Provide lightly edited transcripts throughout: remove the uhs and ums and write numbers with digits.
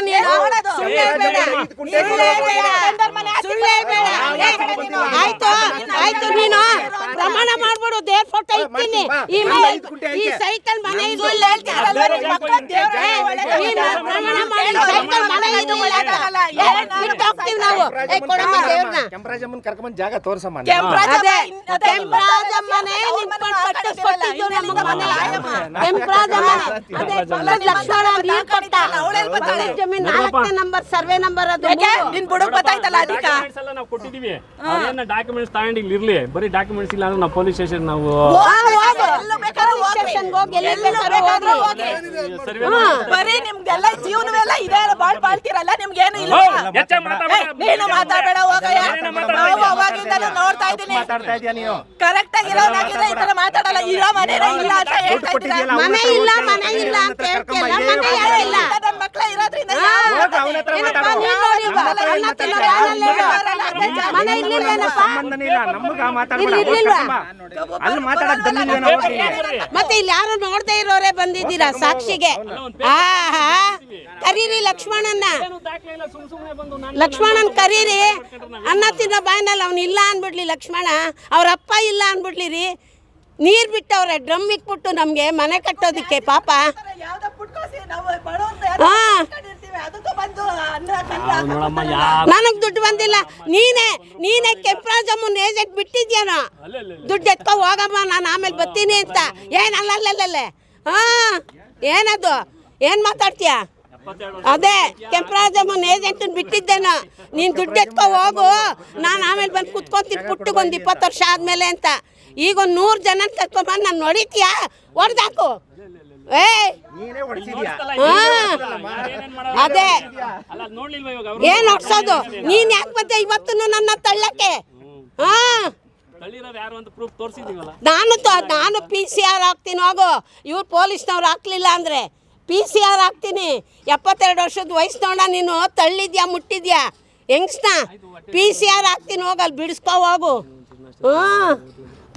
ನೀನು ಆಯ್ತು ನೀನು ಪ್ರಮಾಣ ಮಾಡ್ಬಿಡು ದೇವ್ರ ಫೋಟೋ ಇರ್ತೀನಿ ಈ ಸೈಕಲ್ ಮನೆ ಪ್ರಮಾಣ ಮಾಡಿ ಸೈಕಲ್ ಮನೆ ಇದು ಹೋಗ್ತೀವಿ ನಾವು ಕೊಡಮ್ಮ ದೇವ್ರನ್ನ ಕೆಂಪರಾಜಮ್ಮನ ಕರ್ಕೊಂಡ್ ಜಾಗ ತೋರ್ಸಮ್ಮ ಕೆಂಪರಾಜಮ್ಮನೇ ನಿಂತ್ಕೊಂಡು ಕಟ್ಟಿಸ್ಕೊಟ್ಟಿದ್ದು ನಮಗೆ ಮನೆ ಕೆಂಪರಾಜಮ್ಮನೇ ಅದೇ ಲಕ್ಷ್ಮಣ ನೀರು ಕೊಟ್ಟ ಜಮೀನ್ 4ನೇ ನಂಬರ್ ಸರ್ವೆ ನಂಬರ್ ಅದು ನಿನ್ ಬುಡಕ್ ಗೊತ್ತಾಯ್ತಲ್ಲ ಅದಕ್ಕೆ ನಾವು ಕೊಟ್ಟಿದೀವಿ ಅದೇನ ಡಾಕ್ಯುಮೆಂಟ್ಸ್ ತಗೊಂಡು ಇಲ್ಲಿ ಇರ್ಲಿ ಬರೀ ಡಾಕ್ಯುಮೆಂಟ್ಸ್ ಇಲ್ಲ ಅಂದ್ರೆ ನಾವು ಪೊಲೀಸ್ ಸ್ಟೇಷನ್ ನಾವು ಬರೀ ನಿಮ್ಗೆಲ್ಲ ಜೀವನವೆಲ್ಲ ಇದೆ ಬಾಳ್ತೀರಲ್ಲ ನಿಮ್ಗೇನು ಇಲ್ಲ ನೀನು ಮಾತಾಡಬೇಡ ಹೋಗಯ್ಯ ಅವಾಗಿಂದಲೂ ನೋಡ್ತಾ ಇದ್ದೀನಿ ಕರೆಕ್ಟ್ ಆಗಿ ಇರೋನಾಗಿದ್ರೆ ಈ ತರ ಮಾತಾಡಲ್ಲ ಇರೋ ಮನೇನೇ ಇಲ್ಲ ಅಂತ ಹೇಳ್ತಾ ಇದ್ದೀರಾ ಮನೆ ಇಲ್ಲ ಅಂತ ಹೇಳ್ತಿಲ್ಲ ಮನೆ ಇಲ್ಲ ನನ್ನ ಮಕ್ಕಳ ಇರೋದ್ರಿಂದ ಮನೆ ಇರ್ಲಿಲ್ವೇನಪ್ಪ ಮತ್ತೆ ಇಲ್ಲಿ ಯಾರು ನೋಡ್ದೇ ಇರೋರೇ ಬಂದಿದ್ದೀರಾ ಸಾಕ್ಷಿಗೆ ಕರೀರಿ ಲಕ್ಷ್ಮಣನ್ ಕರೀರಿ ಅನ್ನ ತಿನ್ನೋ ಬಾಯಿನಲ್ಲಿ ಅವ್ನು ಇಲ್ಲ ಅನ್ಬಿಡ್ಲಿ ಲಕ್ಷ್ಮಣ ಅವ್ರ ಅಪ್ಪ ಇಲ್ಲ ಅನ್ಬಿಡ್ಲಿ ರೀ ನೀರ್ ಬಿಟ್ಟವ್ರೆ ಡ್ರಮ್ ಇಕ್ಬಿಟ್ಟು ನಮ್ಗೆ ಮನೆ ಕಟ್ಟೋದಿಕ್ಕೆ ಪಾಪ ನನಗ್ ದುಡ್ಡು ಬಂದಿಲ್ಲ ನೀನೇ ಕೆಂಪರಾಜಮ್ಮನ ಏಜೆಂಟ್ ಬಿಟ್ಟಿದ್ಯಾನೋ ದುಡ್ಡು ಎತ್ಕೊ ಹೋಗಮ್ಮ ನಾನು ಆಮೇಲೆ ಬರ್ತೀನಿ ಅಂತ ಏನಲ್ಲಲ್ಲೇ ಏನದು ಏನ್ ಮಾತಾಡ್ತೀಯ ಅದೇ ಕೆಂಪರಾಜಮ್ಮನ ಏಜೆಂಟನ್ ಬಿಟ್ಟಿದ್ದೇನೋ ನೀನ್ ದುಡ್ಡು ಎತ್ಕೊ ಹೋಗು ನಾನು ಆಮೇಲೆ ಬಂದು ಕುತ್ಕೊಂತೀನಿ ಪುಟ್ಟಗೊಂದು 20 ವರ್ಷ ಆದ್ಮೇಲೆ ಅಂತ ಈಗ ಒಂದು 100 ಜನ ಕರ್ಕೊಂಬಂದು ನಾನು ನೋಡಿದ್ಯಾ ಹೊಡೆದಾಕು ಅದೇ ಏನ್ ಹೊಡ್ಸೋದು ನೀನ್ ಯಾಕೆ ಮತ್ತೆ ಇವತ್ತು ನನ್ನ ತಳ್ಳಕ್ಕೆ ನಾನು PCR ಹಾಕ್ತೀನಿ ಹೋಗು ಇವ್ರು ಪೊಲೀಸ್ನವ್ರು ಹಾಕ್ಲಿಲ್ಲ ಅಂದ್ರೆ PCR ಹಾಕ್ತೀನಿ 72 ವರ್ಷದ ವಯಸ್ಸಿನೋಡ ನೀನು ತಳ್ಳಿದ್ಯಾ ಮುಟ್ಟಿದ್ಯಾ ಹೆಂಗ್ಸ್ನ PCR ಹಾಕ್ತೀನಿ ಹೋಗಲ್ಲಿ ಬಿಡಿಸ್ಕೊ ಹೋಗು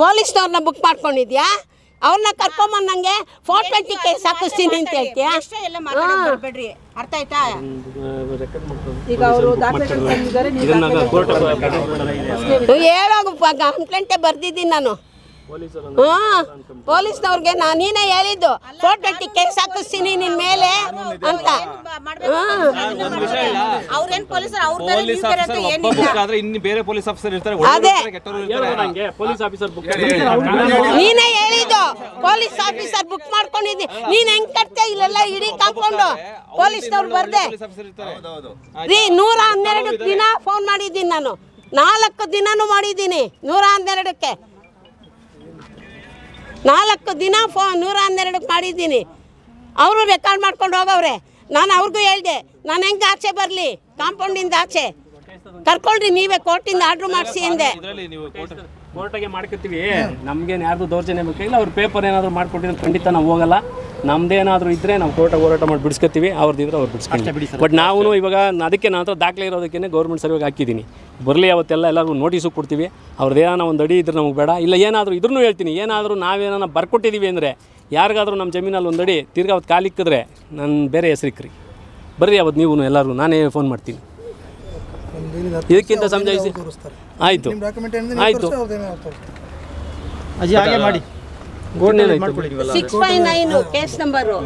ಪೊಲೀಸ್ನವ್ರನ್ನ ಬುಕ್ ಮಾಡ್ಕೊಂಡಿದ್ಯಾ ಅವ್ರನ್ನ ಕರ್ಕೊಂಬಂದು ನಂಗೆ 420 ಕೇಸ್ ಹಾಕಿಸ್ತೀನಿ ಅಂತ ಹೇಳ್ತೀಯಾ ಅರ್ಥ ಆಯ್ತಾ ಈಗ ಅವರು ಹೇಳೋಗು ಕಂಪ್ಲೇಂಟೇ ಬರ್ದಿದ್ದೀನಿ ನಾನು ಪೊಲೀಸ್ನವ್ರಿಗೆ ನೀನೇ ಹೇಳಿದ್ದು 420 ಕೇಸ್ ಹಾಕಿಸ್ತೀನಿ ನಿನ್ ಮೇಲೆ ಅಂತ ನೀನೇ ಹೇಳಿದ್ದು ಪೊಲೀಸ್ ಆಫೀಸರ್ ಬುಕ್ ಮಾಡ್ಕೊಂಡಿದ್ದಿ ನೀನ್ ಹೆಂಗ್ ಕಟ್ತೆ ಇಲ್ಲೆಲ್ಲ ಇಡೀ ಕಾಕೊಂಡು ಪೊಲೀಸ್ನವ್ರು ಬರ್ದೆ ರೀ 112 ದಿನ ಫೋನ್ ಮಾಡಿದ್ದೀನಿ ನಾನು 4 ದಿನಾನು ಮಾಡಿದ್ದೀನಿ 112ಕ್ಕೆ 4 ದಿನ 112 ಮಾಡಿದ್ದೀನಿ ಅವರು ರೆಕಾರ್ಡ್ ಮಾಡ್ಕೊಂಡು ಹೋಗವ್ರೆ ನಾನು ಅವ್ರಿಗೂ ಹೇಳ್ದೆ ನಾನು ಹೆಂಗೆ ಆಚೆ ಬರಲಿ ಕಾಂಪೌಂಡಿಂದ ಆಚೆ ಕರ್ಕೊಳ್ರಿ ನೀವೇ ಕೋರ್ಟಿಂದ ಆರ್ಡ್ರ್ ಮಾಡಿಸಿ ಅಂದೆ ಕೋರ್ಟಿಗೆ ಮಾಡ್ಕೊತೀವಿ ನಮ್ಗೇನು ಯಾರ್ದು ದೌರ್ಜನ್ಯ ಬೇಕಿಲ್ಲ ಅವ್ರು ಪೇಪರ್ ಏನಾದರೂ ಮಾಡ್ಕೊಟ್ಟಿದ್ರೆ ಖಂಡಿತ ನಾವು ಹೋಗಲ್ಲ ನಮ್ದೇನಾದರೂ ಇದ್ದರೆ ನಾವು ಕೋರ್ಟಿಗೆ ಹೋರಾಟ ಮಾಡಿ ಬಿಡಿಸ್ಕೊತೀವಿ ಅವ್ರದ್ದಿದ್ರೆ ಅವ್ರು ಬಿಡಿಸ್ಕೊತೀವಿ ಬಟ್ ನಾವು ಇವಾಗ ಅದಕ್ಕೆ ನಾನು ದಾಖಲೆ ಇರೋದಕ್ಕೆ ಗೌರ್ಮೆಂಟ್ ಸರ್ವೆಗೆ ಹಾಕಿದ್ದೀನಿ ಬರಲಿ ಅವತ್ತೆಲ್ಲ ಎಲ್ಲರಿಗೂ ನೋಟಿಸು ಕೊಡ್ತೀವಿ ಅವ್ರದ್ದೇನೋ ಒಂದು ಅಡಿ ಇದ್ರೆ ನಮಗೆ ಬೇಡ ಇಲ್ಲ ಏನಾದರೂ ಇದ್ರೂ ಹೇಳ್ತೀನಿ ಏನಾದರೂ ನಾವೇನೋ ಬರ್ಕೊಟ್ಟಿದ್ದೀವಿ ಅಂದರೆ ಯಾರಿಗಾದರೂ ನಮ್ಮ ಜಮೀನಲ್ಲಿ ಒಂದು ಅಡಿ ತಿರ್ಗಿ ಅವತ್ತು ಕಾಲಿಕ್ಕಿದ್ರೆ ನಾನು ಬೇರೆ ಹೆಸರಿಕ್ರಿ ಬರ್ರಿ ಅವತ್ತು ನೀವು ಎಲ್ಲರೂ ನಾನೇ ಫೋನ್ ಮಾಡ್ತೀನಿ ಇದಕ್ಕಿಂತ ಸಮಜಾಯಿಸಿ ಆಯಿತು ಆಯಿತು 659 ಕೇಸ್ ನಂಬರು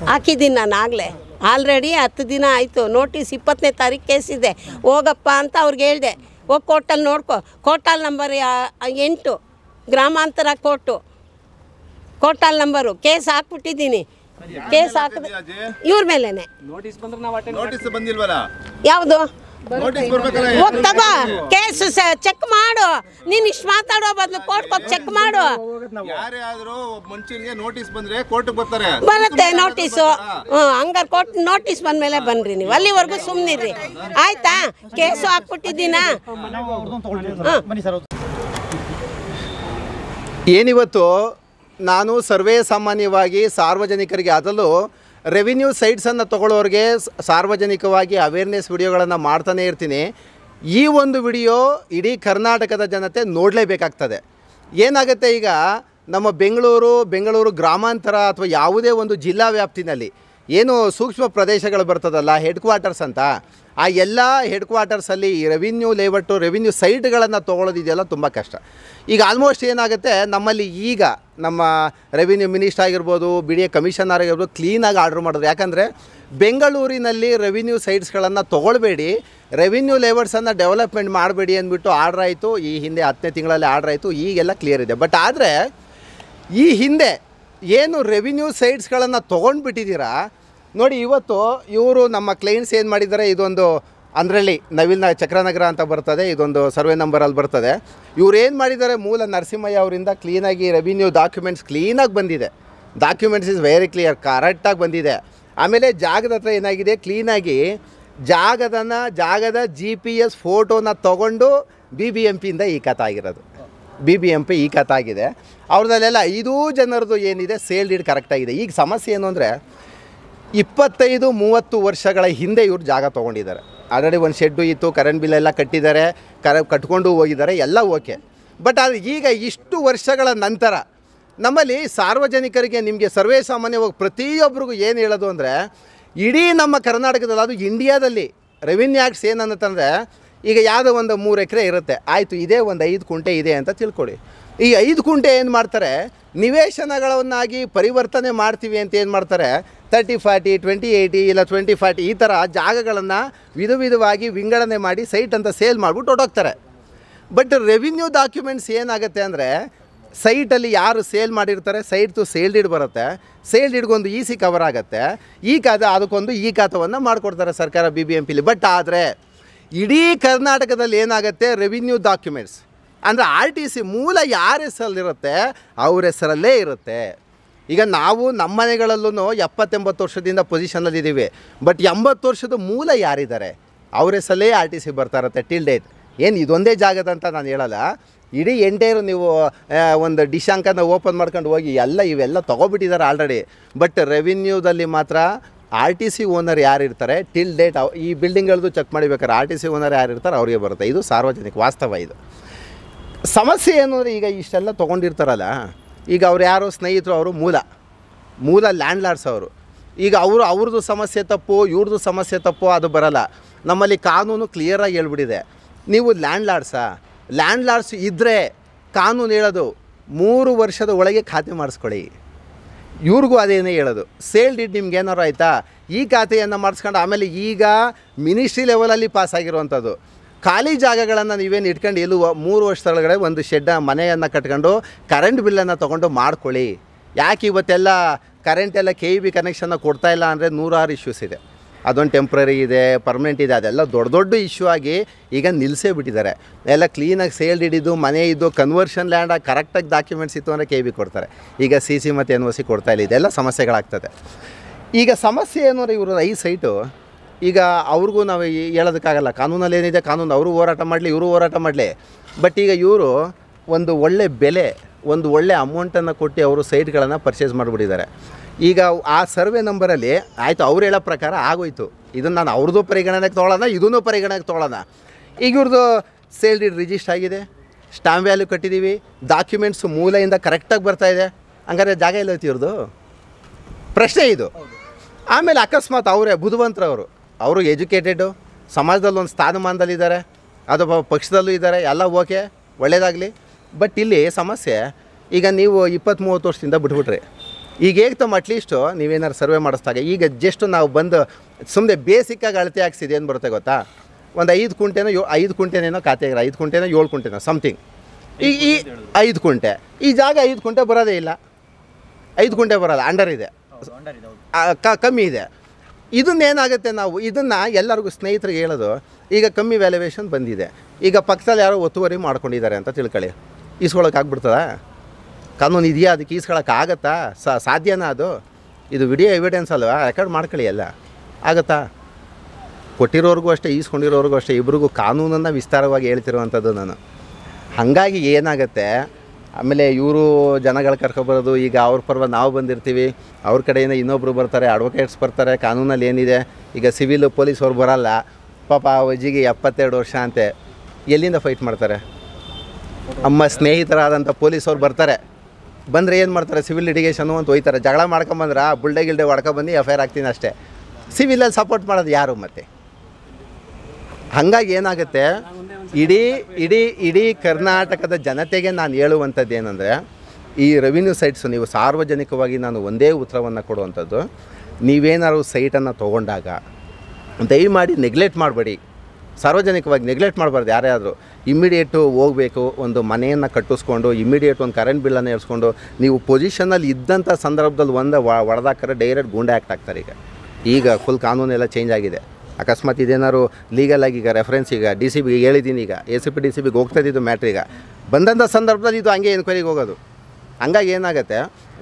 ಹಾಕಿದ್ದೀನಿ ನಾನು ಆಗಲೇ ಆಲ್ರೆಡಿ 10 ದಿನ ಆಯಿತು ನೋಟಿಸ್ 20ನೇ ತಾರೀಕು ಕೇಸ್ ಇದೆ ಹೋಗಪ್ಪ ಅಂತ ಅವ್ರಿಗೆ ಹೇಳಿದೆ ಹೋಗಿ ಕೋರ್ಟಲ್ಲಿ ನೋಡ್ಕೊ ಕೋರ್ಟಲ್ ನಂಬರ್ 8 ಗ್ರಾಮಾಂತರ ಕೋರ್ಟಲ್ ನಂಬರು ಕೇಸ್ ಹಾಕ್ಬಿಟ್ಟಿದ್ದೀನಿ ಕೇಸ್ ಹಾಕಿದೆ ಇವ್ರ ಮೇಲೇನೆ ನೋಟಿಸ್ ಬಂದಿಲ್ವಲ್ಲ ಯಾವುದು ಹೋಗಿ ತಗೋ ಕೇಸ್ ಚೆಕ್ ಮಾಡು ನೀನು ಇಷ್ಟು ಮಾತಾಡೋ ಬದಲು ಕೋರ್ಟ್ಗೆ ಹೋಗಿ ಚೆಕ್ ಮಾಡು ಯಾರಾದ್ರೂ ಮನುಷ್ಯರಿಗೆ ನೋಟಿಸ್ ಬಂದ್ರೆ ಕೋರ್ಟ್ಗೆ ಬರ್ತಾರೆ ಬರುತ್ತೆ ನೋಟಿಸು ಹಂಗಾರೆ ಕೋರ್ಟ್ ನೋಟಿಸ್ ಬಂದ್ಮೇಲೆ ಬನ್ರಿ ನೀವು ಅಲ್ಲಿವರೆಗೂ ಸುಮ್ಮನಿರ್ರಿ ಆಯ್ತಾ ಕೇಸು ಹಾಕ್ಬಿಟ್ಟಿದ್ದೀನ ಏನಿವತ್ತು ನಾನು ಸರ್ವೇ ಸಾಮಾನ್ಯವಾಗಿ ಸಾರ್ವಜನಿಕರಿಗೆ ಅದರಲ್ಲೂ ರೆವಿನ್ಯೂ ಸೈಟ್ಸನ್ನು ತೊಗೊಳ್ಳೋರಿಗೆ ಸಾರ್ವಜನಿಕವಾಗಿ ಅವೇರ್ನೆಸ್ ವಿಡಿಯೋಗಳನ್ನು ಮಾಡ್ತಾನೇ ಇರ್ತೀನಿ. ಈ ಒಂದು ವಿಡಿಯೋ ಇಡೀ ಕರ್ನಾಟಕದ ಜನತೆ ನೋಡಲೇಬೇಕಾಗ್ತದೆ. ಏನಾಗುತ್ತೆ, ಈಗ ನಮ್ಮ ಬೆಂಗಳೂರು ಗ್ರಾಮಾಂತರ ಅಥವಾ ಯಾವುದೇ ಒಂದು ಜಿಲ್ಲಾ ವ್ಯಾಪ್ತಿನಲ್ಲಿ ಏನು ಸೂಕ್ಷ್ಮ ಪ್ರದೇಶಗಳು ಬರ್ತದಲ್ಲ ಹೆಡ್ ಕ್ವಾರ್ಟರ್ಸ್ ಅಂತ, ಆ ಎಲ್ಲ ಹೆಡ್ ಕ್ವಾರ್ಟರ್ಸಲ್ಲಿ ಈ ರೆವಿನ್ಯೂ ಲೇಔಟು ರೆವಿನ್ಯೂ ಸೈಟ್ಗಳನ್ನು ತೊಗೊಳೋದಿದೆಯಲ್ಲ ತುಂಬ ಕಷ್ಟ. ಈಗ ಆಲ್ಮೋಸ್ಟ್ ಏನಾಗುತ್ತೆ, ನಮ್ಮಲ್ಲಿ ಈಗ ನಮ್ಮ ರೆವಿನ್ಯೂ ಮಿನಿಸ್ಟರ್ ಆಗಿರ್ಬೋದು, ಬಿ ಡಿ ಎ ಕಮಿಷನರ್ ಆಗಿರ್ಬೋದು ಕ್ಲೀನಾಗಿ ಆರ್ಡ್ರ್ ಮಾಡೋದು. ಯಾಕಂದರೆ ಬೆಂಗಳೂರಿನಲ್ಲಿ ರೆವಿನ್ಯೂ ಸೈಟ್ಸ್ಗಳನ್ನು ತೊಗೊಳ್ಬೇಡಿ, ರೆವಿನ್ಯೂ ಲೇಔಟ್ಸನ್ನು ಡೆವಲಪ್ಮೆಂಟ್ ಮಾಡಬೇಡಿ ಅಂದ್ಬಿಟ್ಟು ಆರ್ಡ್ರ್ ಆಯಿತು. ಈ ಹಿಂದೆ 10ನೇ ತಿಂಗಳಲ್ಲಿ ಆರ್ಡ್ರ್ ಆಯಿತು, ಈಗೆಲ್ಲ ಕ್ಲಿಯರ್ ಇದೆ. ಬಟ್ ಆದರೆ ಈ ಹಿಂದೆ ಏನು ರೆವಿನ್ಯೂ ಸೈಟ್ಸ್ಗಳನ್ನು ತೊಗೊಂಡ್ಬಿಟ್ಟಿದ್ದೀರಾ ನೋಡಿ, ಇವತ್ತು ಇವರು ನಮ್ಮ ಕ್ಲೈಂಟ್ಸ್ ಏನು ಮಾಡಿದ್ದಾರೆ, ಇದೊಂದು ಅಂದ್ರಳ್ಳಿ ನವಿಲ್ನ ಚಕ್ರನಗರ ಅಂತ ಬರ್ತದೆ, ಇದೊಂದು ಸರ್ವೆ ನಂಬರಲ್ಲಿ ಬರ್ತದೆ. ಇವ್ರು ಏನು ಮಾಡಿದ್ದಾರೆ, ಮೂಲ ನರಸಿಂಹಯ್ಯ ಅವರಿಂದ ಕ್ಲೀನಾಗಿ ರೆವಿನ್ಯೂ ಡಾಕ್ಯುಮೆಂಟ್ಸ್ ಕ್ಲೀನಾಗಿ ಬಂದಿದೆ. ಡಾಕ್ಯುಮೆಂಟ್ಸ್ ಇಸ್ ವೆರಿ ಕ್ಲಿಯರ್, ಕರೆಕ್ಟಾಗಿ ಬಂದಿದೆ. ಆಮೇಲೆ ಜಾಗದ ಹತ್ರ ಏನಾಗಿದೆ, ಕ್ಲೀನಾಗಿ ಜಾಗದ GPS ಫೋಟೋನ ತೊಗೊಂಡು BBMPಯಿಂದ ಈ ಕಥಾಗಿರೋದು. BBMP ಈ ಕಥಾಗಿದೆ. ಅವ್ರದ್ದೆಲ್ಲ 5 ಜನರದ್ದು ಏನಿದೆ ಸೇಲ್ ಡೀಡ್ ಕರೆಕ್ಟಾಗಿದೆ. ಈಗ ಸಮಸ್ಯೆ ಏನು ಅಂದರೆ 25-30 ವರ್ಷಗಳ ಹಿಂದೆ ಇವ್ರು ಜಾಗ ತೊಗೊಂಡಿದ್ದಾರೆ. ಆಲ್ರೆಡಿ ಒಂದು ಶೆಡ್ಡು ಇತ್ತು, ಕರೆಂಟ್ ಬಿಲ್ ಎಲ್ಲ ಕಟ್ಟಿದ್ದಾರೆ, ಕಟ್ಕೊಂಡು ಹೋಗಿದ್ದಾರೆ, ಎಲ್ಲ ಓಕೆ. ಬಟ್ ಅದು ಈಗ ಇಷ್ಟು ವರ್ಷಗಳ ನಂತರ ನಮ್ಮಲ್ಲಿ ಸಾರ್ವಜನಿಕರಿಗೆ, ನಿಮಗೆ ಸರ್ವೇ ಸಾಮಾನ್ಯವಾಗಿ ಪ್ರತಿಯೊಬ್ಬರಿಗೂ ಏನು ಹೇಳೋದು ಅಂದರೆ, ಇಡೀ ನಮ್ಮ ಕರ್ನಾಟಕದಲ್ಲಿ, ಅದು ಇಂಡಿಯಾದಲ್ಲಿ ರೆವಿನ್ಯೂ ಆ್ಯಕ್ಟ್ಸ್ ಏನಂತಂದರೆ, ಈಗ ಯಾವುದೋ ಒಂದು 3 ಎಕರೆ ಇರುತ್ತೆ, ಆಯಿತು ಇದೇ ಒಂದು 5 ಕುಂಟೆ ಇದೆ ಅಂತ ತಿಳ್ಕೊಳ್ಳಿ. ಈ 5 ಕುಂಟೆ ಏನು ಮಾಡ್ತಾರೆ, ನಿವೇಶನಗಳನ್ನಾಗಿ ಪರಿವರ್ತನೆ ಮಾಡ್ತೀವಿ ಅಂತ ಏನು ಮಾಡ್ತಾರೆ, 30-40, 20-80 ಇಲ್ಲ 20-40 ಈ ಥರ ಜಾಗಗಳನ್ನು ವಿಧವಾಗಿ ವಿಂಗಡಣೆ ಮಾಡಿ ಸೈಟ್ ಅಂತ ಸೇಲ್ ಮಾಡಿಬಿಟ್ಟು ಹೊರಟೋಗ್ತಾರೆ. ಬಟ್ ರೆವಿನ್ಯೂ ಡಾಕ್ಯುಮೆಂಟ್ಸ್ ಏನಾಗುತ್ತೆ ಅಂದರೆ, ಸೈಟಲ್ಲಿ ಯಾರು ಸೇಲ್ ಮಾಡಿರ್ತಾರೆ ಸೈಟ್ದು ಸೇಲ್ ಡೀಡ್ ಬರುತ್ತೆ, ಸೇಲ್ ಡೀಡ್ಗೊಂದು EC ಕವರ್ ಆಗುತ್ತೆ, ಈ ಖಾತೆ ಅದಕ್ಕೊಂದು ಈ ಖಾತವನ್ನು ಮಾಡಿಕೊಡ್ತಾರೆ ಸರ್ಕಾರ BBMPಲಿ. ಬಟ್ ಆದರೆ ಇಡೀ ಕರ್ನಾಟಕದಲ್ಲಿ ಏನಾಗುತ್ತೆ, ರೆವಿನ್ಯೂ ಡಾಕ್ಯುಮೆಂಟ್ಸ್ ಅಂದರೆ RTC ಮೂಲ ಯಾರ ಹೆಸರಲ್ಲಿರುತ್ತೆ ಅವ್ರ ಹೆಸರಲ್ಲೇ ಇರುತ್ತೆ. ಈಗ ನಾವು ನಮ್ಮ ಮನೆಗಳಲ್ಲೂ 70-80 ವರ್ಷದಿಂದ ಪೊಸಿಷನಲ್ಲಿದ್ದೀವಿ. ಬಟ್ 80 ವರ್ಷದ ಮೂಲ ಯಾರಿದ್ದಾರೆ ಅವ್ರ ಹೆಸರಲ್ಲೇ RTC ಬರ್ತಾ ಇರುತ್ತೆ ಟಿಲ್ ಡೇಟ್. ಏನು ಇದೊಂದೇ ಜಾಗದಂತ ನಾನು ಹೇಳಲ್ಲ, ಇಡೀ ಎಂಟೈರು ನೀವು ಒಂದು ಡಿಶ್ ಅಂಕನ ಓಪನ್ ಮಾಡ್ಕೊಂಡು ಹೋಗಿ ಇವೆಲ್ಲ ತೊಗೊಬಿಟ್ಟಿದ್ದಾರೆ ಆಲ್ರೆಡಿ. ಬಟ್ ರೆವಿನ್ಯೂದಲ್ಲಿ ಮಾತ್ರ RTC ಓನರ್ ಯಾರು ಇರ್ತಾರೆ ಟಿಲ್ ಡೇಟ್, ಈ ಬಿಲ್ಡಿಂಗ್ಗಳದ್ದು ಚೆಕ್ ಮಾಡಿಬೇಕಾದ್ರೆ RTC ಓನರ್ ಯಾರು ಇರ್ತಾರೆ ಅವ್ರಿಗೆ ಬರುತ್ತೆ. ಇದು ಸಾರ್ವಜನಿಕ ವಾಸ್ತವ. ಇದು ಸಮಸ್ಯೆ ಏನು ಅಂದರೆ, ಈಗ ಇಷ್ಟೆಲ್ಲ ತೊಗೊಂಡಿರ್ತಾರಲ್ಲ, ಈಗ ಅವ್ರು ಯಾರೋ ಸ್ನೇಹಿತರು, ಅವರು ಮೂಲ ಲ್ಯಾಂಡ್ ಲಾರ್ಡ್ಸ್ ಅವರು. ಈಗ ಅವ್ರದ್ದು ಸಮಸ್ಯೆ ತಪ್ಪು, ಇವ್ರದ್ದು ಸಮಸ್ಯೆ ತಪ್ಪು ಅದು ಬರಲ್ಲ. ನಮ್ಮಲ್ಲಿ ಕಾನೂನು ಕ್ಲಿಯರಾಗಿ ಹೇಳ್ಬಿಟ್ಟಿದೆ, ನೀವು ಲ್ಯಾಂಡ್ ಲಾರ್ಡ್ಸ್ ಇದ್ದರೆ ಕಾನೂನು ಹೇಳೋದು 3 ವರ್ಷದ ಒಳಗೆ ಖಾತೆ ಮಾಡಿಸ್ಕೊಳ್ಳಿ. ಇವ್ರಿಗೂ ಅದೇನೇ ಹೇಳೋದು, ಸೇಲ್ ಡೀಡ್ ನಿಮ್ಗೆ ಏನಾರು ಆಯಿತಾ ಈ ಖಾತೆಯನ್ನು ಮಾಡಿಸ್ಕೊಂಡು, ಆಮೇಲೆ ಈಗ ಮಿನಿಸ್ಟ್ರಿ ಲೆವೆಲಲ್ಲಿ ಪಾಸ್ ಆಗಿರುವಂಥದ್ದು ಖಾಲಿ ಜಾಗಗಳನ್ನು ನೀವೇನು ಇಟ್ಕೊಂಡು ಎಲ್ಲೂ 3 ವರ್ಷದೊಳಗಡೆ ಒಂದು ಮನೆಯನ್ನು ಕಟ್ಕೊಂಡು ಕರೆಂಟ್ ಬಿಲ್ಲನ್ನು ತೊಗೊಂಡು ಮಾಡ್ಕೊಳ್ಳಿ. ಯಾಕೆ ಇವತ್ತೆಲ್ಲ ಕರೆಂಟೆಲ್ಲ KEB ಕನೆಕ್ಷನ್ನ ಕೊಡ್ತಾಯಿಲ್ಲ ಅಂದರೆ 100 ಇಶ್ಯೂಸ್ ಇದೆ. ಅದೊಂದು ಟೆಂಪ್ರರಿ ಇದೆ, ಪರ್ಮನೆಂಟ್ ಇದೆ, ಅದೆಲ್ಲ ದೊಡ್ಡ ಇಶ್ಯೂ ಆಗಿ ಈಗ ನಿಲ್ಲಿಸೇ ಬಿಟ್ಟಿದ್ದಾರೆ. ಎಲ್ಲ ಕ್ಲೀನಾಗಿ ಸೇಲ್ ಹಿಡಿದು ಮನೆ ಇದ್ದು ಕನ್ವರ್ಷನ್ ಲ್ಯಾಂಡ್ ಆಗಿ ಕರೆಕ್ಟಾಗಿ ಡಾಕ್ಯುಮೆಂಟ್ಸ್ ಇತ್ತು ಅಂದರೆ KEB ಕೊಡ್ತಾರೆ. ಈಗ CC ಮತ್ತು NOC ಕೊಡ್ತಾಯಿಲ್ಲ, ಇದೆಲ್ಲ ಸಮಸ್ಯೆಗಳಾಗ್ತದೆ. ಈಗ ಸಮಸ್ಯೆ ಏನು ಅಂದರೆ, ಇವರು 5 ಸೈಟು ಈಗ ಅವ್ರಿಗೂ ನಾವು ಹೇಳೋದಕ್ಕಾಗಲ್ಲ, ಕಾನೂನಲ್ಲಿ ಏನಿದೆ ಕಾನೂನು, ಅವರು ಹೋರಾಟ ಮಾಡಲಿ ಇವರು ಹೋರಾಟ ಮಾಡಲಿ. ಬಟ್ ಈಗ ಇವರು ಒಂದು ಒಳ್ಳೆ ಬೆಲೆ, ಒಂದು ಒಳ್ಳೆ ಅಮೌಂಟನ್ನು ಕೊಟ್ಟು ಅವರು ಸೈಟ್ಗಳನ್ನು ಪರ್ಚೇಸ್ ಮಾಡಿಬಿಟ್ಟಿದ್ದಾರೆ. ಈಗ ಆ ಸರ್ವೆ ನಂಬರಲ್ಲಿ ಆಯಿತು, ಅವ್ರು ಹೇಳೋ ಪ್ರಕಾರ ಆಗೋಯ್ತು. ಇದನ್ನು ನಾನು ಅವ್ರದ್ದು ಪರಿಗಣನೆಗೆ ತೊಗೊಳ್ಳೋಣ, ಇದನ್ನೂ ಪರಿಗಣನೆಗೆ ತೊಗೊಳ್ಳೋಣ. ಈಗ ಇವ್ರದ್ದು ಸೇಲ್ ಡೀಡ್ ರಿಜಿಸ್ಟರ್ ಆಗಿದೆ, ಸ್ಟಾಂಪ್ ವ್ಯಾಲ್ಯೂ ಕಟ್ಟಿದ್ದೀವಿ, ಡಾಕ್ಯುಮೆಂಟ್ಸು ಮೂಲೆಯಿಂದ ಕರೆಕ್ಟಾಗಿ ಬರ್ತಾಯಿದೆ. ಹಂಗಾರೆ ಜಾಗ ಎಲ್ಲ ಐತಿ ಇವ್ರದ್ದು ಪ್ರಶ್ನೆ ಇದು. ಆಮೇಲೆ ಅಕಸ್ಮಾತ್ ಅವರೇ ಬುದ್ಧಿವಂತರವರು, ಅವರು ಎಜುಕೇಟೆಡು, ಸಮಾಜದಲ್ಲಿ ಒಂದು ಸ್ಥಾನಮಾನದಲ್ಲಿದ್ದಾರೆ, ಅದು ಪಕ್ಷದಲ್ಲೂ ಇದ್ದಾರೆ, ಎಲ್ಲ ಓಕೆ, ಒಳ್ಳೆಯದಾಗಲಿ. ಬಟ್ ಇಲ್ಲಿ ಸಮಸ್ಯೆ, ಈಗ ನೀವು 20-30 ವರ್ಷದಿಂದ ಬಿಟ್ಬಿಟ್ರಿ. ಈಗ ಹೇಗೆ ತಮ್ಮ ಅಟ್ಲೀಸ್ಟು ನೀವೇನಾರು ಸರ್ವೆ ಮಾಡಿಸ್ದಾಗ, ಈಗ ಜಸ್ಟ್ ನಾವು ಬಂದು ಸುಮ್ಮನೆ ಬೇಸಿಕ್ಕಾಗಿ ಅಳತೆ ಹಾಕ್ಸಿದ್ದು ಏನು ಬರುತ್ತೆ ಗೊತ್ತಾ, ಒಂದು 5 ಕುಂಟೆನೋ 5 ಕುಂಟೆನೇನೋ ಖಾತೆ ಆಗಿರೋ 5 ಕುಂಟೆನೋ 7 ಕುಂಟೆನೋ ಸಮಥಿಂಗ್. ಈ 5 ಕುಂಟೆ, ಈ ಜಾಗ 5 ಕುಂಟೆ ಬರೋದೇ ಇಲ್ಲ, 5 ಕುಂಟೆ ಬರೋದು ಅಂಡರ್ ಇದೆ, ಕಮ್ಮಿ ಇದೆ. ಇದನ್ನೇನಾಗುತ್ತೆ, ನಾವು ಇದನ್ನು ಎಲ್ಲರಿಗೂ ಸ್ನೇಹಿತರಿಗೆ ಹೇಳೋದು, ಈಗ ಕಮ್ಮಿ ವ್ಯಾಲ್ಯುವೇಷನ್ ಬಂದಿದೆ, ಈಗ ಪಕ್ಕದಲ್ಲಿ ಯಾರೋ ಒತ್ತುವರಿ ಮಾಡ್ಕೊಂಡಿದ್ದಾರೆ ಅಂತ ತಿಳ್ಕೊಳ್ಳಿ, ಈಸ್ಕೊಳ್ಳೋಕ್ಕಾಗ್ಬಿಡ್ತದ? ಕಾನೂನು ಇದೆಯಾ ಅದಕ್ಕೆ ಈಸ್ಕೊಳ್ಳೋಕ್ಕಾಗತ್ತಾ? ಸಾಧ್ಯನಾ ಅದು? ಇದು ವಿಡಿಯೋ ಎವಿಡೆನ್ಸ್ ಅಲ್ವಾ, ರೆಕಾರ್ಡ್ ಮಾಡ್ಕೊಳ್ಳಿ, ಎಲ್ಲ ಆಗುತ್ತಾ? ಕೊಟ್ಟಿರೋರ್ಗೂ ಅಷ್ಟೇ, ಈಸ್ಕೊಂಡಿರೋರ್ಗೂ ಅಷ್ಟೇ, ಇಬ್ರಿಗೂ ಕಾನೂನನ್ನು ವಿಸ್ತಾರವಾಗಿ ಹೇಳ್ತಿರುವಂಥದ್ದು ನಾನು. ಹಾಗಾಗಿ ಏನಾಗುತ್ತೆ, ಆಮೇಲೆ ಇವರು ಜನಗಳು ಕರ್ಕೊಬರೋದು, ಈಗ ಅವ್ರ ಪರ್ವ ನಾವು ಬಂದಿರ್ತೀವಿ, ಅವ್ರ ಕಡೆಯಿಂದ ಇನ್ನೊಬ್ಬರು ಬರ್ತಾರೆ, ಅಡ್ವೊಕೇಟ್ಸ್ ಬರ್ತಾರೆ, ಕಾನೂನಲ್ಲಿ ಏನಿದೆ, ಈಗ ಸಿವಿಲ್ ಪೊಲೀಸವ್ರು ಬರೋಲ್ಲ, ಪಾಪ ಅಜ್ಜಿಗೆ 72 ವರ್ಷ ಅಂತೆ, ಎಲ್ಲಿಂದ ಫೈಟ್ ಮಾಡ್ತಾರೆ? ನಮ್ಮ ಸ್ನೇಹಿತರಾದಂಥ ಪೊಲೀಸವ್ರು ಬರ್ತಾರೆ, ಬಂದರೆ ಏನು ಮಾಡ್ತಾರೆ, ಸಿವಿಲ್ ಲಿಟಿಗೇಷನು ಅಂತ ಹೋಯ್ತಾರೆ. ಜಗಳ ಮಾಡ್ಕೊಂಬಂದ್ರೆ ಬುಲ್ಡೆ ಗಿಲ್ಡೆ ಹೊಡ್ಕೊಬಂದು FIR ಆಗ್ತೀನಿ ಅಷ್ಟೇ. ಸಿವಿಲಲ್ಲಿ ಸಪೋರ್ಟ್ ಮಾಡೋದು ಯಾರು ಮತ್ತೆ? ಹಾಗಾಗಿ ಏನಾಗುತ್ತೆ, ಇಡೀ ಕರ್ನಾಟಕದ ಜನತೆಗೆ ನಾನು ಹೇಳುವಂಥದ್ದು ಏನಂದರೆ, ಈ ರೆವಿನ್ಯೂ ಸೈಟ್ಸು ನೀವು ಸಾರ್ವಜನಿಕವಾಗಿ ನಾನು ಒಂದೇ ಉತ್ತರವನ್ನು ಕೊಡುವಂಥದ್ದು, ನೀವೇನಾದ್ರು ಸೈಟನ್ನು ತೊಗೊಂಡಾಗ ದಯಮಾಡಿ ನೆಗ್ಲೆಕ್ಟ್ ಮಾಡಬೇಡಿ. ಸಾರ್ವಜನಿಕವಾಗಿ ನೆಗ್ಲೆಕ್ಟ್ ಮಾಡಬಾರ್ದು. ಯಾರ್ಯಾದರೂ ಇಮ್ಮಿಡಿಯೇಟು ಹೋಗಬೇಕು, ಒಂದು ಮನೆಯನ್ನು ಕಟ್ಟಿಸ್ಕೊಂಡು ಇಮ್ಮಿಡಿಯೇಟ್ ಒಂದು ಕರೆಂಟ್ ಬಿಲ್ಲನ್ನು ಏರಿಸ್ಕೊಂಡು ನೀವು ಪೊಸಿಷನಲ್ಲಿ ಇದ್ದಂಥ ಸಂದರ್ಭದಲ್ಲಿ ಹೊಡೆದಾಕರೆ ಡೈರೆಕ್ಟ್ ಗೂಂಡೆ ಆ್ಯಕ್ಟ್ ಆಗ್ತಾರೆ. ಈಗ ಫುಲ್ ಕಾನೂನೆಲ್ಲ ಚೇಂಜ್ ಆಗಿದೆ. ಅಕಸ್ಮಾತ್ ಇದೇನಾದ್ರು ಲೀಗಲಾಗಿ ಈಗ ರೆಫರೆನ್ಸ್ ಈಗ DCB ಹೇಳಿದ್ದೀನಿ, ಈಗ ACP DCBಗೆ ಹೋಗ್ತಾಯಿದ್ದು ಮ್ಯಾಟ್ರ್. ಈಗ ಬಂದಂಥ ಸಂದರ್ಭದಲ್ಲಿ ಇದು ಹಂಗೆ ಎನ್ಕ್ವೈರಿಗೆ ಹೋಗೋದು. ಹಂಗಾಗಿ ಏನಾಗುತ್ತೆ,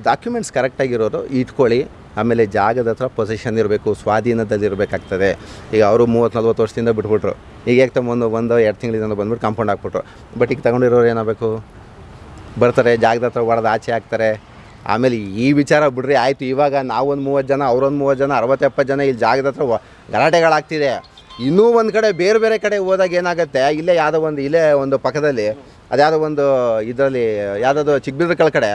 ಡಾಕ್ಯುಮೆಂಟ್ಸ್ ಕರೆಕ್ಟಾಗಿರೋರು ಇಟ್ಕೊಳ್ಳಿ. ಆಮೇಲೆ ಜಾಗದ ಹತ್ರ ಪೊಸಿಷನ್ ಇರಬೇಕು, ಸ್ವಾಧೀನದಲ್ಲಿ ಇರಬೇಕಾಗ್ತದೆ. ಈಗ ಅವರು 30-40 ವರ್ಷದಿಂದ ಬಿಟ್ಬಿಟ್ರು. ಈಗ ಯಾಕೆ ಒಂದು 1-2 ತಿಂಗಳಿಂದ ಬಂದ್ಬಿಟ್ಟು ಕಾಂಪೌಂಡ್ ಹಾಕ್ಬಿಟ್ರು. ಬಟ್ ಈಗ ತಗೊಂಡಿರೋರು ಏನಾಗಬೇಕು, ಬರ್ತಾರೆ ಜಾಗದ ಹತ್ರ ಹೊಡೆದು ಆಚೆ ಹಾಕ್ತಾರೆ. ಆಮೇಲೆ ಈ ವಿಚಾರ ಬಿಡ್ರಿ, ಆಯಿತು ಇವಾಗ ನಾವೊಂದು 30 ಜನ, ಅವರೊಂದು 30 ಜನ, 60-70 ಜನ ಇಲ್ಲಿ ಜಾಗದ ಹತ್ರ ಗಲಾಟೆಗಳಾಗ್ತಿದೆ. ಇನ್ನೂ ಒಂದು ಕಡೆ ಬೇರೆ ಕಡೆ ಹೋದಾಗ ಏನಾಗುತ್ತೆ, ಇಲ್ಲೇ ಇಲ್ಲೇ ಒಂದು ಪಕ್ಕದಲ್ಲಿ ಅದ್ಯಾವುದೋ ಒಂದು ಇದರಲ್ಲಿ ಯಾವುದಾದ್ರು ಚಿಕ್ಕಬಿದ್ರಕಲ್ ಕಡೆ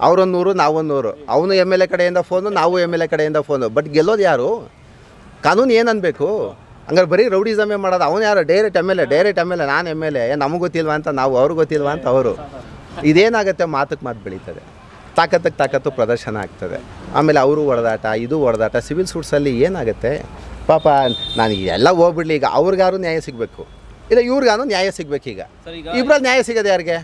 ಅವರೊಂದು 100 ನಾವೊಂದು 100, ಅವನು MLA ಕಡೆಯಿಂದ ಫೋನು, ನಾವು MLA ಕಡೆಯಿಂದ ಫೋನು. ಬಟ್ ಗೆಲ್ಲೋದು ಯಾರು? ಕಾನೂನು ಏನು ಅನ್ಬೇಕು? ಹಂಗಾರೆ ಬರೀ ರೌಡಿಸಮೇ ಮಾಡೋದು. ಅವನು ಯಾರು? ಡೈರೆಕ್ಟ್ MLA ನಾನು MLA, ನಮಗೆ ಗೊತ್ತಿಲ್ವಾ ಅಂತ ನಾವು, ಅವ್ರಿಗೆ ಗೊತ್ತಿಲ್ವಾ ಅಂತ ಅವರು. ಇದೇನಾಗುತ್ತೆ, ಮಾತಕ್ಕೆ ಮಾತು ಬೆಳೀತದೆ, ತಾಕತ್ತು ಪ್ರದರ್ಶನ ಆಗ್ತದೆ. ಆಮೇಲೆ ಅವರು ಹೊಡೆದಾಟ, ಇದು ಹೊಡೆದಾಟ. ಸಿವಿಲ್ ಸೂಟ್ಸಲ್ಲಿ ಏನಾಗುತ್ತೆ ಪಾಪ, ನಾನು ಎಲ್ಲ ಹೋಗ್ಬಿಡ್ಲಿ. ಈಗ ಅವ್ರಿಗಾರು ನ್ಯಾಯ ಸಿಗಬೇಕು, ಇಲ್ಲ ಇವ್ರಿಗಾನು ನ್ಯಾಯ ಸಿಗಬೇಕು. ಈಗ ಇಬ್ಬರಲ್ಲಿ ನ್ಯಾಯ ಸಿಗೋದು ಯಾರಿಗೆ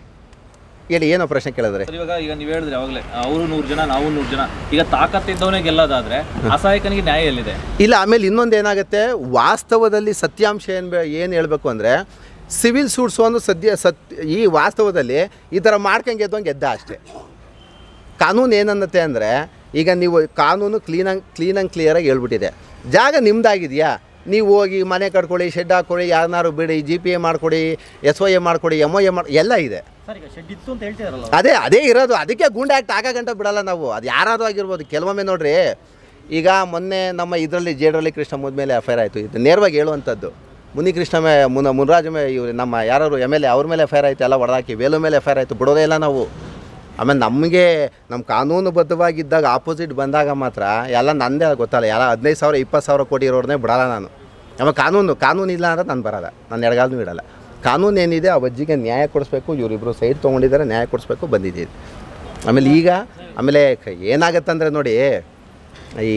ಹೇಳಿ? ಏನೋ ಪ್ರಶ್ನೆ ಕೇಳಿದ್ರೆ ಈಗ ನೀವು ಹೇಳಿದ್ರೆ ಅವಾಗಲೇ ಅವರು 100 ಜನ ನಾವು 100 ಜನ, ಈಗ ತಾಕತ್ತಿದ್ದವನೇ ಗೆಲ್ಲೋದಾದ್ರೆ ಅಸಹಾಯಕನಿಗೆ ನ್ಯಾಯ ಎಲ್ಲಿದೆ? ಇಲ್ಲ. ಆಮೇಲೆ ಇನ್ನೊಂದು ಏನಾಗುತ್ತೆ, ವಾಸ್ತವದಲ್ಲಿ ಸತ್ಯಾಂಶ ಏನು ಹೇಳಬೇಕು ಅಂದರೆ, ಸಿವಿಲ್ ಸೂಟ್ಸು ಒಂದು ಈ ವಾಸ್ತವದಲ್ಲಿ ಈ ಥರ ಮಾಡ್ಕೊಂಡು ಗೆದ್ದ ಅಷ್ಟೇ. ಕಾನೂನು ಏನನ್ನತ್ತೆ ಅಂದರೆ, ಈಗ ನೀವು ಕಾನೂನು ಕ್ಲಿಯರಾಗಿ ಹೇಳ್ಬಿಟ್ಟಿದೆ. ಜಾಗ ನಿಮ್ಮದಾಗಿದೆಯಾ, ನೀವು ಹೋಗಿ ಮನೆ ಕಟ್ಕೊಳ್ಳಿ, ಶೆಡ್ ಹಾಕ್ಕೊಳ್ಳಿ, ಯಾರನ್ನಾರು ಬಿಡಿ, GPA ಮಾಡಿಕೊಡಿ, SOA ಮಾಡಿಕೊಡಿ, MOA ಎಲ್ಲ ಇದೆ. ಅದೇ ಇರೋದು. ಅದಕ್ಕೆ ಗೂಂಡೆ ಆ್ಯಕ್ಟ್ ಆಗಂಟ ಬಿಡಲ್ಲ ನಾವು. ಅದು ಯಾರಾದರೂ ಆಗಿರ್ಬೋದು. ಕೆಲವೊಮ್ಮೆ ನೋಡ್ರಿ, ಈಗ ಮೊನ್ನೆ ನಮ್ಮ ಇದರಲ್ಲಿ ಜೇಡ್ರಳ್ಳಿ ಕೃಷ್ಣ ಮೇಲೆ FIR ಆಯಿತು. ಇದು ನೇರವಾಗಿ ಹೇಳುವಂಥದ್ದು. ಮುನಿಕೃಷ್ಣ ಮುನ್ರಾಜ್ ಇವರು ನಮ್ಮ ಯಾರು MLA ಅವ್ರ ಮೇಲೆ FIR ಆಯಿತು, ಎಲ್ಲ ಹೊಡೆದಾಕಿ. ವೇಲು ಮೇಲೆ FIR ಆಯಿತು, ಬಿಡೋದೇ ಇಲ್ಲ ನಾವು. ಆಮೇಲೆ ನಮಗೆ ನಮ್ಮ ಕಾನೂನುಬದ್ಧವಾಗಿದ್ದಾಗ ಆಪೋಸಿಟ್ ಬಂದಾಗ ಮಾತ್ರ ಎಲ್ಲ ನಂದೇ ಗೊತ್ತಲ್ಲ, ಎಲ್ಲ 15,000 20,000 ಕೋಟಿ ಇರೋರನ್ನೇ ಬಿಡಲ್ಲ ನಾನು. ಆಮೇಲೆ ಕಾನೂನು ಇಲ್ಲ ಅಂದ್ರೆ ನಾನು ಬರೋಲ್ಲ, ನಾನು ಎಡಗಾಲೂ ಇಡಲ್ಲ. ಕಾನೂನು ಏನಿದೆ ಆ ಅಜ್ಜಿಗೆ ನ್ಯಾಯ ಕೊಡಿಸ್ಬೇಕು. ಇವರಿಬ್ಬರು ಸೈಡ್ ತೊಗೊಂಡಿದ್ದಾರೆ, ನ್ಯಾಯ ಕೊಡಿಸ್ಬೇಕು, ಬಂದಿದ್ದೀವಿ. ಆಮೇಲೆ ಏನಾಗತ್ತಂದರೆ ನೋಡಿ, ಈ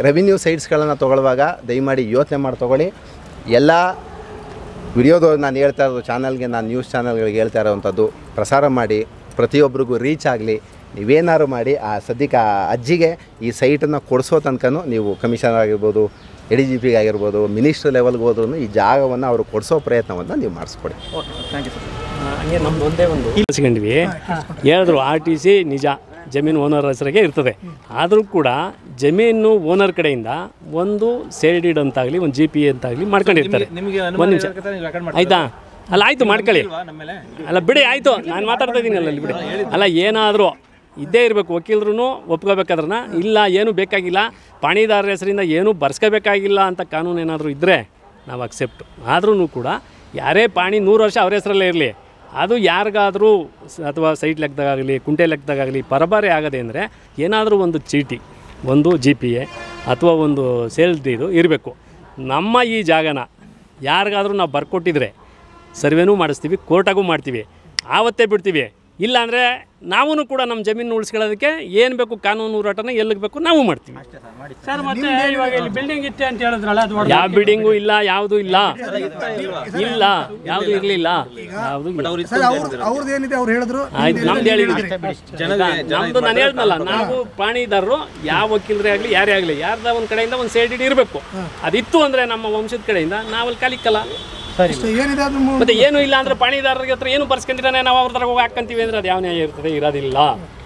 ರೆವಿನ್ಯೂ ಸೈಟ್ಸ್ಗಳನ್ನು ತೊಗೊಳ್ಳುವಾಗ ದಯಮಾಡಿ ಯೋಚನೆ ಮಾಡಿ ತೊಗೊಳ್ಳಿ. ಎಲ್ಲ ವಿಡಿಯೋದು ನಾನು ಹೇಳ್ತಾ ಇರೋದು ಚಾನಲ್ಗೆ, ನಾನು ನ್ಯೂಸ್ ಚಾನಲ್ಗಳಿಗೆ ಹೇಳ್ತಾ ಇರೋವಂಥದ್ದು ಪ್ರಸಾರ ಮಾಡಿ, ಪ್ರತಿಯೊಬ್ಬರಿಗೂ ರೀಚ್ ಆಗಲಿ. ನೀವೇನಾದ್ರು ಮಾಡಿ ಆ ಸದ್ಯಕ್ಕೆ ಆ ಅಜ್ಜಿಗೆ ಈ ಸೈಟನ್ನು ಕೊಡಿಸೋ ತನಕನೂ ನೀವು ಕಮಿಷನರ್ ಆಗಿರ್ಬೋದು, ADGP ಆಗಿರ್ಬೋದು, ಮಿನಿಸ್ಟ್ರ್ ಲೆವೆಲ್ಗೆ ಹೋದ್ರೂ ಈ ಜಾಗವನ್ನು ಅವರು ಕೊಡಿಸೋ ಪ್ರಯತ್ನವನ್ನು ನೀವು ಮಾಡಿಸ್ಕೊಡಿ. ಹಂಗೆ ನಮ್ದು ಒಂದೇ ಒಂದು ಸಿಗೊಂಡ್ವಿ ಹೇಳಿದ್ರು, RTC ನಿಜ ಜಮೀನು ಓನರ್ ಹೆಸರಿಗೆ ಇರ್ತದೆ. ಆದರೂ ಕೂಡ ಜಮೀನು ಓನರ್ ಕಡೆಯಿಂದ ಒಂದು ಸೇಲ್ ಡೀಡ್ ಅಂತಾಗಲಿ, ಒಂದು GPA ಅಂತಾಗಲಿ ಮಾಡ್ಕೊಂಡಿರ್ತಾರೆ. ಒಂದು ನಿಮಿಷ ಆಯಿತಾ? ಅಲ್ಲ ಆಯಿತು ಮಾಡ್ಕೊಳ್ಳಿ, ಅಲ್ಲ ಬಿಡಿ, ಆಯಿತು ನಾನು ಮಾತಾಡ್ತಾ ಇದ್ದೀನಿ ಅಲ್ಲಿ ಬಿಡಿ. ಅಲ್ಲ ಏನಾದರೂ ಇದ್ದೇ ಇರಬೇಕು, ವಕೀಲರು ಒಪ್ಕೋಬೇಕಾದ್ರನ್ನ. ಇಲ್ಲ ಏನೂ ಬೇಕಾಗಿಲ್ಲ, ಪಾಣಿದಾರರ ಹೆಸರಿಂದ ಏನೂ ಬರ್ಸ್ಕೋಬೇಕಾಗಿಲ್ಲ ಅಂತ ಕಾನೂನು ಏನಾದರೂ ಇದ್ದರೆ ನಾವು ಅಕ್ಸೆಪ್ಟು. ಆದ್ರೂ ಕೂಡ ಯಾರೇ ಪಾಣಿ 100 ವರ್ಷ ಅವ್ರ ಹೆಸರಲ್ಲೇ ಇರಲಿ, ಅದು ಯಾರಿಗಾದರೂ ಅಥವಾ ಸೈಟ್ ಲೆಕ್ಕದಾಗಲಿ, ಕುಂಟೆ ಲೆಕ್ಕದಾಗಲಿ ಪರಬಾರೆ ಆಗದೆ ಅಂದರೆ ಏನಾದರೂ ಒಂದು ಚೀಟಿ, ಒಂದು GPA ಅಥವಾ ಒಂದು ಸೇಲ್ ಡೀಡು ಇರಬೇಕು. ನಮ್ಮ ಈ ಜಾಗನ ಯಾರಿಗಾದರೂ ನಾವು ಬರ್ಕೊಟ್ಟಿದ್ರೆ ಸರ್ವೇನೂ ಮಾಡಿಸ್ತೀವಿ, ಕೋರ್ಟಾಗೂ ಮಾಡ್ತೀವಿ, ಆವತ್ತೇ ಬಿಡ್ತೀವಿ. ಇಲ್ಲಾಂದರೆ ನಾವೂ ಕೂಡ ನಮ್ಮ ಜಮೀನು ಉಳಿಸ್ಕೊಳ್ಳೋದಕ್ಕೆ ಏನು ಬೇಕು ಕಾನೂನು ಹೋರಾಟನ ಎಲ್ಲಿಗೆ ಬೇಕು ನಾವು ಮಾಡ್ತೀವಿ. ಸರ್ ಮತ್ತೆ ಇವಾಗ ಇಲ್ಲಿ ಬಿಲ್ಡಿಂಗ್ ಇತ್ತೆ ಅಂತ ಹೇಳಿದ್ರಲ್ಲ, ಅದು ಯಾವ ಬಿಲ್ಡಿಂಗು ಇಲ್ಲ, ಯಾವುದೂ ಇಲ್ಲ, ಯಾವುದೂ ಇರಲಿಲ್ಲ, ಯಾವುದು ಅವ್ರದ್ದು ಏನಿದೆ ಅವ್ರು ಹೇಳಿದ್ರು. ಆಯ್ತು, ನಮ್ದು ಹೇಳಿದ್ವಿ, ನಮ್ಮದು ನಾನು ಹೇಳ್ದಲ್ಲ, ನಾವು ಪಾಣಿದಾರರು ಯಾವ ವಕೀಲರೇ ಆಗಲಿ ಯಾರೇ ಆಗಲಿ ಯಾರ್ದ ಒಂದು ಕಡೆಯಿಂದ ಒಂದು ಸೇಲ್ ಡೀಡ್ ಇರಬೇಕು. ಅದಿತ್ತು ಅಂದರೆ ನಮ್ಮ ವಂಶದ ಕಡೆಯಿಂದ ನಾವಲ್ಲಿ ಕಲಿಕ್ಕಲ್ಲ. ಮತ್ತೆ ಏನು ಇಲ್ಲ ಅಂದ್ರೆ ಪಾಣಿದಾರರಿಗೆ ಹತ್ರ ಏನು ಬರ್ಸ್ಕೊಂಡಿದ್ದಾನೆ, ನಾವು ಅವ್ರ ಹತ್ರ ಹೋಗಿ ಹಾಕಂತೀವಿ ಅಂದ್ರೆ ಅದು ಯಾವ ನ್ಯಾಯ ಇರ್ತದೆ? ಇರೋದಿಲ್ಲ.